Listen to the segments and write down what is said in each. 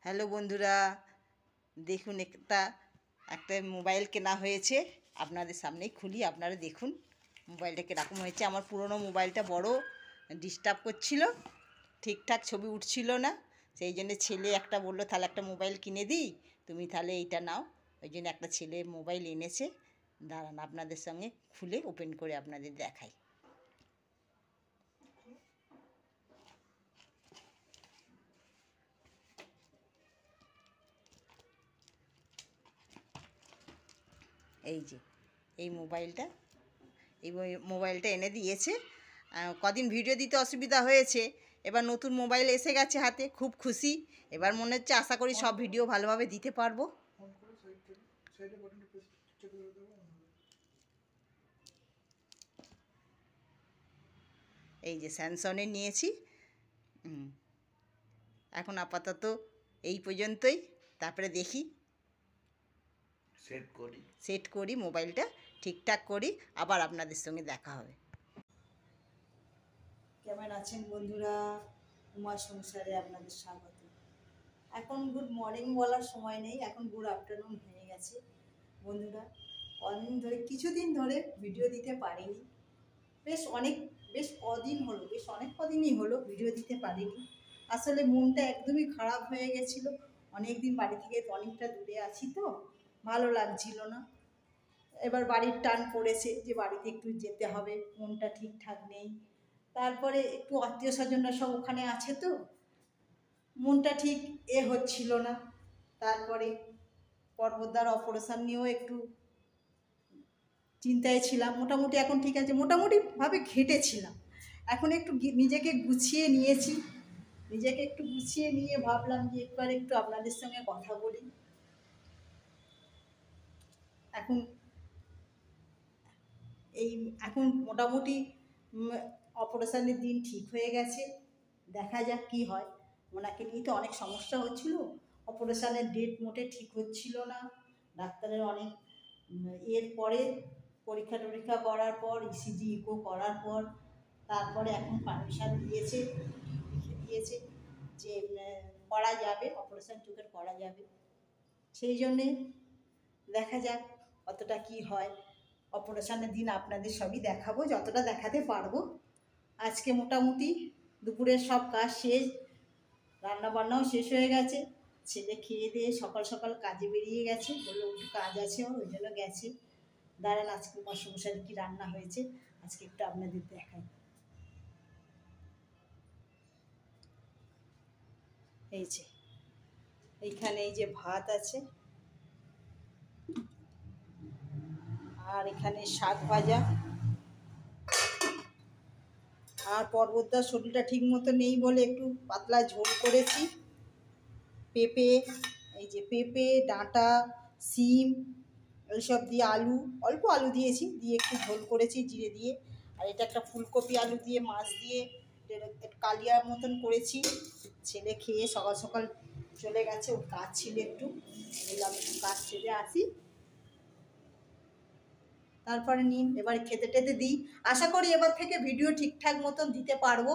Hello বন্ধুরা, দেখুন একটা একটা মোবাইল কেনা হয়েছে। আপনাদের সামনেই খুলি, আপনারা দেখুন মোবাইলটা কীরকম হয়েছে। আমার পুরনো মোবাইলটা বড় ডিস্টার্ব করছিল, ঠিকঠাক ছবি উঠছিল না। সেই জন্য ছেলে একটা বললো তাহলে একটা মোবাইল কিনে দিই, তুমি তাহলে এইটা নাও। ওই জন্য একটা ছেলে মোবাইল এনেছে। দাঁড়ান আপনাদের সঙ্গে খুলে ওপেন করে আপনাদের দেখাই। এই যে এই মোবাইলটা এনে দিয়েছে। কদিন ভিডিও দিতে অসুবিধা হয়েছে, এবার নতুন মোবাইল এসে গেছে হাতে, খুব খুশি। এবার মনে হচ্ছে আশা করি সব ভিডিও ভালোভাবে দিতে পারবো। এই যে স্যামসংয়ের নিয়েছি। এখন আপাতত এই পর্যন্তই, তারপরে দেখি সেট করি মোবাইলটা ঠিকঠাক করি, আবার আপনাদের সঙ্গে দেখা হবে। কেমন আছেন বন্ধুরা? উমা সংসারে আপনাদের স্বাগত। এখন গুড মর্নিং বলার সময় নেই, এখন গুড আফটারনুন হয়ে গেছে বন্ধুরা। অনেকদিন ধরে, কিছুদিন ধরে ভিডিও দিতে পারিনি। বেশ অনেক কদিনই হলো ভিডিও দিতে পারিনি। আসলে মনটা একদমই খারাপ হয়ে গেছিলো। অনেক দিন বাড়ি থেকে অনেকটা দূরে আছি, তো ভালো লাগছিল না। এবার বাড়ির টান পড়েছে যে বাড়িতে একটু যেতে হবে, মনটা ঠিকঠাক নেই। তারপরে একটু আত্মীয় স্বজনরা সব ওখানে আছে, তো মনটা ঠিক হচ্ছিল না। তারপরে পর্বতদার অপারেশন নিয়েও একটু চিন্তায় ছিলাম। মোটামুটি এখন ঠিক আছে, মোটামুটিভাবে ঘেঁটেছিলাম। এখন একটু নিজেকে গুছিয়ে নিয়েছি। নিজেকে একটু গুছিয়ে নিয়ে ভাবলাম যে একবার একটু আপনাদের সঙ্গে কথা বলি। এখন মোটামুটি অপারেশনের দিন ঠিক হয়ে গেছে। দেখা যাক কি হয়। ওনাকে নিয়ে তো অনেক সমস্যা হচ্ছিল। অপারেশনের ডেট মোটে ঠিক হচ্ছিল না। ডাক্তারের অনেক এর পরে পরীক্ষা করার পর, ইসিজি ইকো করার পর, তারপরে এখন পারমিশন দিয়েছে, লিখে দিয়েছে যে করা যাবে, অপারেশন চোখের করা যাবে। সেই জন্যে দেখা যাক কতটা কি হয়। অপারেশনের দিন আপনাদের সবই দেখাবো, যতটা দেখাতে পারবো। আজকে মোটামুটি দুপুরের সব কাজ শেষ, রান্নাবান্নাও শেষ হয়ে গেছে। ছেলে খেয়ে দিয়ে সকাল সকাল কাজে বেরিয়ে গেছে, বললো একটু কাজ আছে, ওই জন্য গেছে। দাঁড়ান আজকে মশামশাই কী রান্না হয়েছে আজকে একটু আপনাদের দেখাই। এই যে এইখানে এই যে ভাত আছে, আর এখানে শাক ভাজা। আর পর্বতদার শরীরটা ঠিক মতো নেই বলে একটু পাতলা ঝোল করেছি। পেঁপে, এই যে পেঁপে, ডাঁটা, শিম এইসব দিয়ে আলু, অল্প আলু দিয়েছি, দিয়ে একটু ঝোল করেছি জিরে দিয়ে। আর এটা একটা ফুলকপি আলু দিয়ে মাছ দিয়ে একটু কালিয়ার মতন করেছি। ছেলে খেয়ে সকাল সকাল চলে গেছে, ওর কাজ ছিল একটু, বললাম একটু কাজ ছেড়ে আসি। তারপরে নিন এবার খেতে টেতে দিই। আশা করি এবার থেকে ভিডিও ঠিকঠাক মতন দিতে পারবো,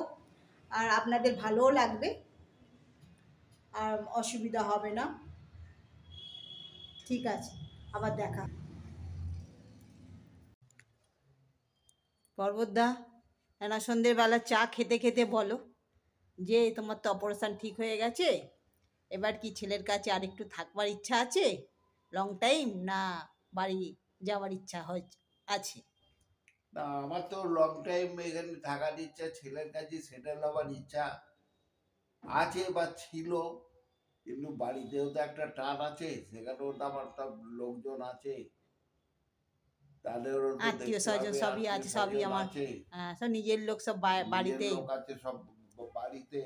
আর আপনাদের ভালোও লাগবে, আর অসুবিধা হবে না। ঠিক আছে, আবার দেখা। পর্বতদা, না সন্ধ্যেবেলা চা খেতে খেতে বলো যে তোমার তো অপারেশান ঠিক হয়ে গেছে, এবার কি ছেলের কাছে আর একটু থাকবার ইচ্ছা আছে লং টাইম, না বাড়ি যাওয়ার ইচ্ছা আছে? না, আমার তো লং টাইম এখানে থাকার ইচ্ছা, ছেলের কাছে সেটেল হওয়ার ইচ্ছা আছে বা ছিল। কিন্তু বাড়িতেও তো একটা টান আছে, সেখানেও তো আমার সব লোকজন আছে, তাদেরও তো আত্মীয় দেখতে স্বজন হবে, সবই আত্মীয় আছে, সবই স্বজন আমার, আছে, হ্যাঁ সব নিজের লোক, সব নিজের বাড়িতেই। লোক আছে সব বাড়িতে।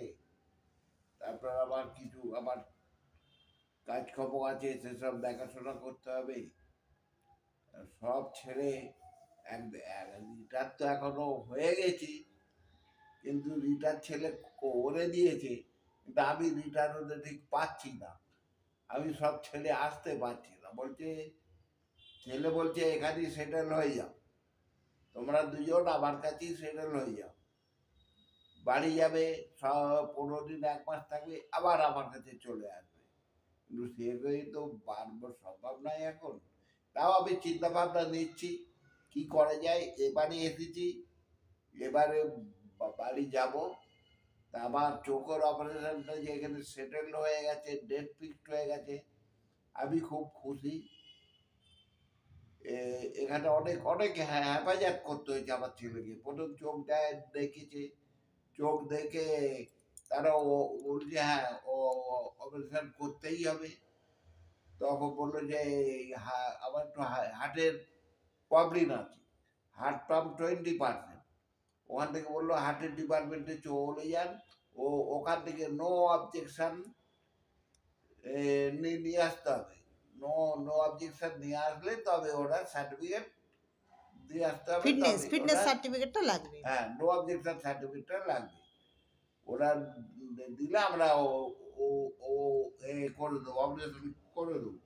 তারপর আবার কিছু আমার কাজকর্ম আছে, সেসব দেখাশোনা করতে হবে। সব ছেড়ে রিটায়ার তো এখনো হয়ে গেছি, কিন্তু রিটায়ার ছেলে করে দিয়েছে, কিন্তু আমি রিটায়ার হতে ঠিক পাচ্ছি না। আমি সব ছেলে আসতে পারছি না, ছেলে বলছে এখানেই সেটেল হয়ে যাও, তোমরা দুজন আমার কাছেই সেটেল হয়ে যাও। বাড়ি যাবে, সব 15 দিন 1 মাস থাকবে, আবার আমার কাছে চলে আসবে। কিন্তু সেগুলোই তো বাড়বো সম্ভব নয় এখন। তাও আমি চিন্তা ভাবনা নিচ্ছি কি করা যায়। এবারে এসেছি, এবারে বাড়ি যাব। তা আমার চোখের অপারেশনটা যে এখানে সেটেল হয়ে গেছে, ডেট ফিক্সড হয়ে গেছে, আমি খুব খুশি। এখানে অনেক অনেক হেফাজত করতে হয়েছে আমার ছেলেকে। প্রথম চোখটা দেখেছে, চোখ দেখে তারা বলছে হ্যাঁ ও অপারেশন করতেই হবে। তখন বললো যে আমার একটু হার্টের প্রবলেম আছে, হার্ট পাম্প 20%। ওখান থেকে বললো হার্টের ডিপার্টমেন্টে চলে যান, ও ওখান থেকে নো অবজেকশন নিয়ে আসতে হবে। নো নো অবজেকশন নিয়ে আসলে তবে ওরা সার্টিফিকেট দিয়ে আসতে হবে, ফিটনেস তবে ফিটনেস ওরা সার্টিফিকেটটা লাগবে। হ্যাঁ নো অবজেকশন সার্টিফিকেটটা লাগবে। ওরা দিলে আমরা ও ও ও করে দেবো, অপারেশন করে দেবো।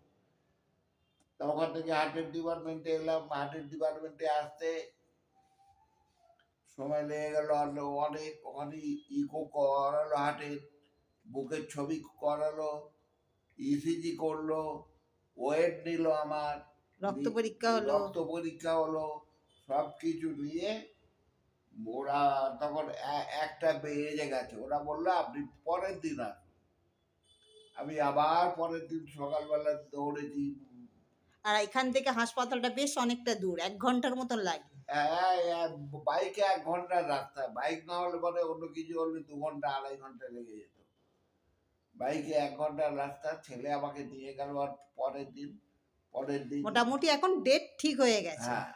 তা ওখান থেকে হার্টের ডিপার্টমেন্টে এলাম। হার্টের ডিপার্টমেন্টে আসতে সময় লেগে গেল অনেক। ওখানে ইকো করালো হার্টের, বুকের ছবি করালো, ইসিজি করলো, ওয়েট নিল আমার, রক্ত পরীক্ষা হলো। রক্ত পরীক্ষা হলো। সব কিছু নিয়ে ওরা তখন একটা বেজে গেছে। ওরা বললো আপনি পরের দিন আসুন। আমি আবার পরের দিন সকালবেলা দৌড়েছি। আর এখান থেকে হাসপাতালটা বেশ অনেকটা দূর, 1 ঘন্টার মতন লাগে। বাইকে 1 ঘন্টার রাস্তা, বাইক না হলে পরে অন্য কিছু হলে 2 ঘন্টা 2.5 ঘন্টা লেগে যেত। বাইকে 1 ঘন্টার রাস্তা। ছেলে আমাকে নিয়ে গেল। আর পরের দিন মোটামুটি এখন ডেট ঠিক হয়ে গেছে। হ্যাঁ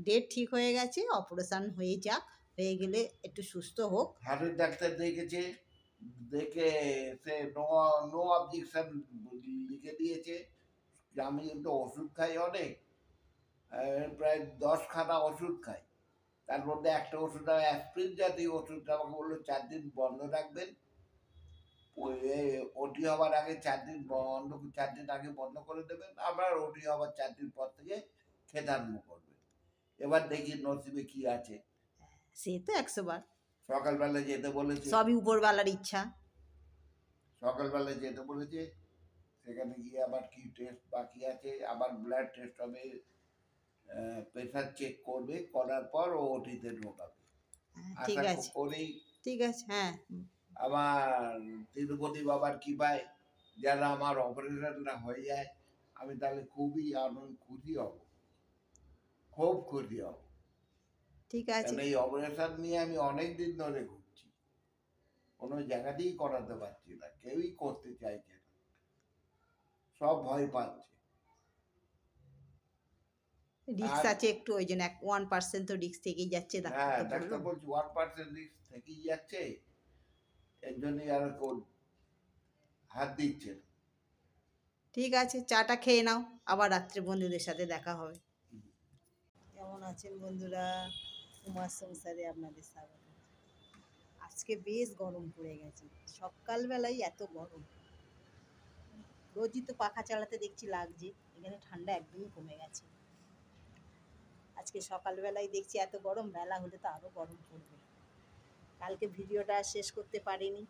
ডেট ঠিক হয়ে গেছে, অপারেশন হয়ে যাক, হয়ে গেলে একটু সুস্থ হোক। হার্টের ডাক্তার দেখেছে, দেখে সে নো নো অবজেকশন লিখে দিয়েছে। আমি কিন্তু ওষুধ খাই অনেক, প্রায় 10খানা ওষুধ খাই। তার মধ্যে একটা ওষুধ অ্যাসপিরিন জাতীয় ওষুধটা আমাকে বললো 4 দিন বন্ধ রাখবেন। ওটি হওয়ার আগে 4 দিন বন্ধ, 4 দিন আগে বন্ধ করে দেবেন, আবার ওটি হওয়ার 4 দিন পর থেকে খেতে আরম্ভ করবেন। এবার দেখি নসিবে কি আছে। সে তো 100 বার। সকালবেলা যেতে বলেছে, সবই উপরওয়ালার ইচ্ছা। সকালবেলা যেতে বলেছে। সেখানে গিয়ে আবার কি টেস্ট বাকি আছে, আবার ব্লাড টেস্ট হবে, প্রেশার চেক করবে, করার পর ও ওটিতে ঢোকাবে। ঠিক আশা আছে, করি ঠিক আছে। হ্যাঁ, আমার তিরুপতি বাবার কৃপায় যারা আমার অপারেশনটা হয়ে যায়, আমি তাহলে খুবই খুশি হব, খুব খুশি হব। ঠিক আছে। কারণ এই অপারেশন নিয়ে আমি অনেক দিন ধরে ঘুরছি, কোনো জায়গাতেই করাতে পারছি না, কেউই করতে চাইছে না, সব ভয় পাচ্ছে। রিস্ক আর আছে একটু, ওই জন্য 1% তো রিস্ক থেকেই যাচ্ছে, হ্যাঁ, ডাক্তার তো ডাক্তার বললো। বলছে 1% রিস্ক থেকেই যাচ্ছে, এর জন্যই আর হাত দিচ্ছে না। ঠিক আছে, চাটা খেয়ে নাও, আবার রাত্রে বন্ধুদের সাথে দেখা হবে। কেমন আছেন বন্ধুরা? কুমার সংসারে আপনাদের স্বাগত। আজকে বেশ গরম পড়ে গেছে, সকালবেলায় এত গরম। রোজই তো পাখা চালাতে দেখছি লাগছে, এখানে ঠান্ডা একদমই কমে গেছে। আজকে সকালবেলায় দেখছি এত গরম, বেলা হলে তো আরও গরম পড়বে। কালকে ভিডিওটা শেষ করতে পারিনি।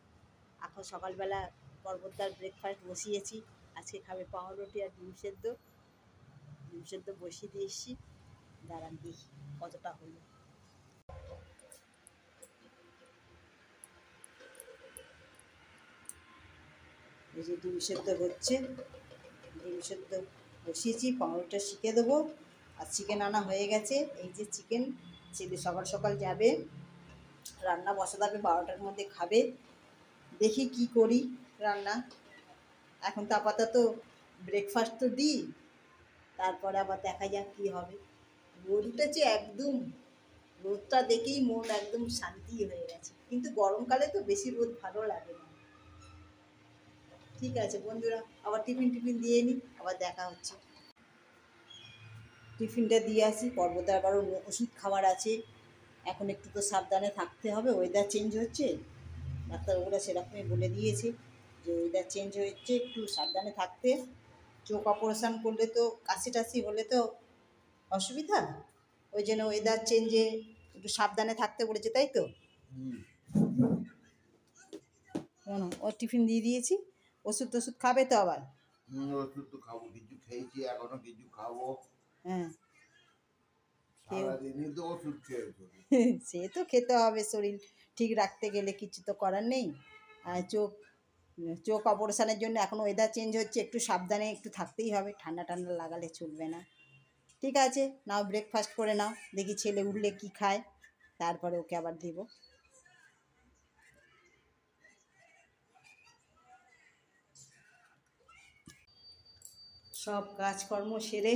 এখন সকালবেলা পর্বতদার ব্রেকফাস্ট বসিয়েছি। আজকে খাবে পাউরুটি আর ডিম সেদ্ধ। ডিম সেদ্ধ বসিয়ে দিয়ে এসছি, দাঁড়ান দেখি কতটা হলো। এই যে ডিম সেদ্ধ হচ্ছে, ডিম সেদ্ধ বসিয়েছি, পাউরুটিটা শিখে দেবো। আর চিকেন আনা হয়ে গেছে, এই যে চিকেন। ছেলে সকাল সকাল যাবে, রান্না বসাতে হবে, 12টার মধ্যে খাবে। দেখি কি করি রান্না। এখন তো আপাতত ব্রেকফাস্ট তো দিই, তারপরে আবার দেখা যাক কী হবে। রোদ উঠেছে একদম, রোদটা দেখেই মন একদম শান্তি হয়ে গেছে, কিন্তু গরমকালে তো বেশি রোদ ভালো লাগে না। ঠিক আছে বন্ধুরা, আবার টিফিন দিয়ে নিই, আবার দেখা হচ্ছে। টিফিনটা দিয়ে আসি, পর্বতে আবারও ওষুধ খাওয়ার আছে। এখন একটু তো সাবধানে থাকতে হবে, ওয়েদার চেঞ্জ হচ্ছে। ডাক্তারবাবুরা সেরকমই বলে দিয়েছে যে ওয়েদার চেঞ্জ হচ্ছে, একটু সাবধানে থাকতে। চোখ অপারেশান করলে তো কাশি টাশি হলে তো অসুবিধা, ওই জন্য ওয়েদার চেঞ্জে একটু সাবধানে থাকতে বলেছে, তাই তো? ও টিফিন দিয়ে দিয়েছি, ওষুধ টষুধ খাবে তো আবার? ওষুধ তো খাবো, কিছু খেয়েছি, এখনো কিছু খাবো। হ্যাঁ কেউ সারাদিনই তো ওষুধ খেয়ে চলি। সে তো খেতে হবে, শরীর ঠিক রাখতে গেলে কিছু তো করার নেই। আর চোখ চোখ অপারেশনের জন্য এখন ওয়েদার চেঞ্জ হচ্ছে, একটু সাবধানে একটু থাকতেই হবে, ঠান্ডা ঠান্ডা লাগালে চলবে না। ঠিক আছে, নাও ব্রেকফাস্ট করে নাও, দেখি ছেলে উঠলে কি খায়, তারপরে ওকে আবার দেব। সব কাজকর্ম সেরে,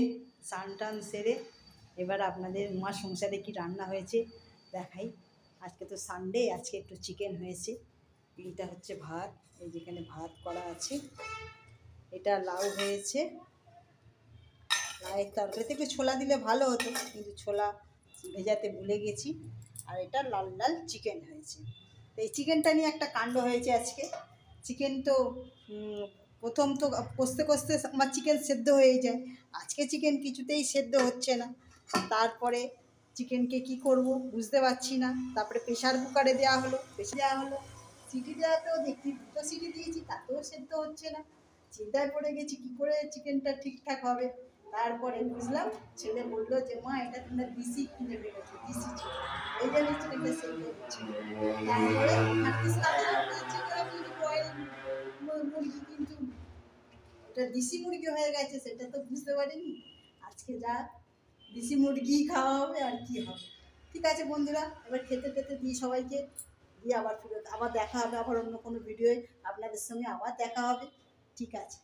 স্নান টান সেরে, এবার আপনাদের মা সংসারে কি রান্না হয়েছে দেখাই। আজকে তো সানডে, আজকে একটু চিকেন হয়েছে। এইটা হচ্ছে ভাত, এই যেখানে ভাত করা আছে। এটা লাউ হয়েছে, লাউয়ের তরকারিতে একটু ছোলা দিলে ভালো হতো, কিন্তু ছোলা ভেজাতে ভুলে গেছি। আর এটা লাল লাল চিকেন হয়েছে। তো এই চিকেনটা নিয়ে একটা কাণ্ড হয়েছে আজকে। চিকেন তো প্রথম তো কষতে কষতে আমার চিকেন সেদ্ধ হয়ে যায়, আজকে চিকেন কিছুতেই সেদ্ধ হচ্ছে না। তারপরে চিকেনকে কি করব বুঝতে পারছি না, তারপরে প্রেশার কুকারে দেওয়া হলো, সিটি দেওয়াতেও দেখি 2টো সিটি দিয়েছি, তাতেও সেদ্ধ হচ্ছে না। চিন্তায় পড়ে গেছি কী করে চিকেনটা ঠিকঠাক হবে। তারপরে বুঝলাম, ছেলে বললো যে মা এটা তোমরা দিশি কিনে ফেলেছো, দিশি চিকেন, এই জন্য চিকেনটা সেদ্ধ হচ্ছে না। তারপরে মুরগি, কিন্তু ওটা দেশি মুরগি হয়ে গেছে, সেটা তো বুঝতে পারিনি। আজকে যা দেশি মুরগি খাওয়া হবে আর কি হবে। ঠিক আছে বন্ধুরা, এবার খেতে খেতে দিই সবাইকে, দিয়ে আবার ফিরত আবার দেখা হবে, আবার অন্য কোনো ভিডিওয় আপনাদের সঙ্গে আবার দেখা হবে। ঠিক আছে।